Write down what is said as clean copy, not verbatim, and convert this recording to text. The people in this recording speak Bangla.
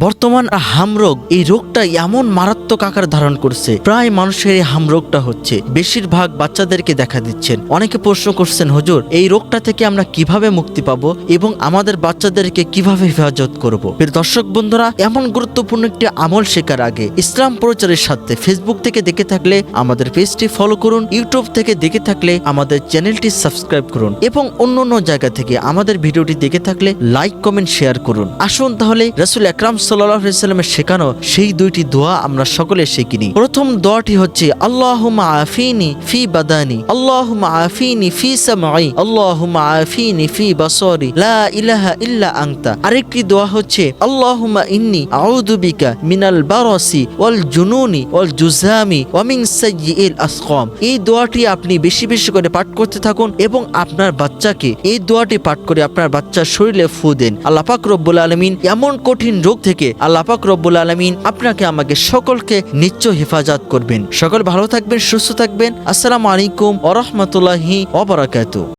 বর্তমান হামরোগ, এই রোগটা এমন মারাত্মক আকার ধারণ করছে, প্রায় মানুষের এই হামরোগটা হচ্ছে, বেশিরভাগ বাচ্চাদেরকে দেখা দিচ্ছেন। অনেকে প্রশ্ন করছেন, হুজুর এই রোগটা থেকে আমরা কিভাবে মুক্তি পাবো এবং আমাদের বাচ্চাদেরকে কিভাবে হেফাজত করব। দর্শক বন্ধুরা, এমন গুরুত্বপূর্ণ একটি আমল শেখার আগে ইসলাম প্রচারের সাথে ফেসবুক থেকে দেখে থাকলে আমাদের পেজটি ফলো করুন, ইউটিউব থেকে দেখে থাকলে আমাদের চ্যানেলটি সাবস্ক্রাইব করুন এবং অন্য জায়গা থেকে আমাদের ভিডিওটি দেখে থাকলে লাইক কমেন্ট শেয়ার করুন। আসুন তাহলে রাসূল আকরাম সাল্লাল্লাহু আলাইহি ওয়াসাল্লামের শেখানো সেই দুইটি দোয়া আমরা সকলে শিখি নিই। প্রথম দোয়াটি হচ্ছে আল্লাহুম্মা আফিনি ফি বাদানি, আল্লাহুম্মা আফিনি ফি সামঈ, আল্লাহুম্মা আফিনি ফি বাসারি, লা ইলাহা ইল্লা আনতা। আরেকটি দোয়া হচ্ছে আল্লাহুম্মা ইন্নী আউযু বিকা মিনাল বারাসি ওয়াল জুনুনি ওয়াল জুযামি ওয়া মিন সাইয়্যিল আসকাম। এই দোয়াটি আপনি বেশি বেশি করে পাঠ করতে থাকুন এবং আপনার বাচ্চাকে এই দোয়াটি পাঠ করে আপনার বাচ্চার শরীরে ফু দেন। আল্লাহ পাক রব্বুল আলামিন এমন কঠিন রোগ থেকে আল্লাহ পাক রব্বুল আলামিন আপনাকে আমাকে সকলকে নিশ্চয় হেফাজত করবেন। সকল ভালো থাকবেন, সুস্থ থাকবেন। আসসালামু আলাইকুম ওয়া রাহমাতুল্লাহি ওয়া বারাকাতুহু।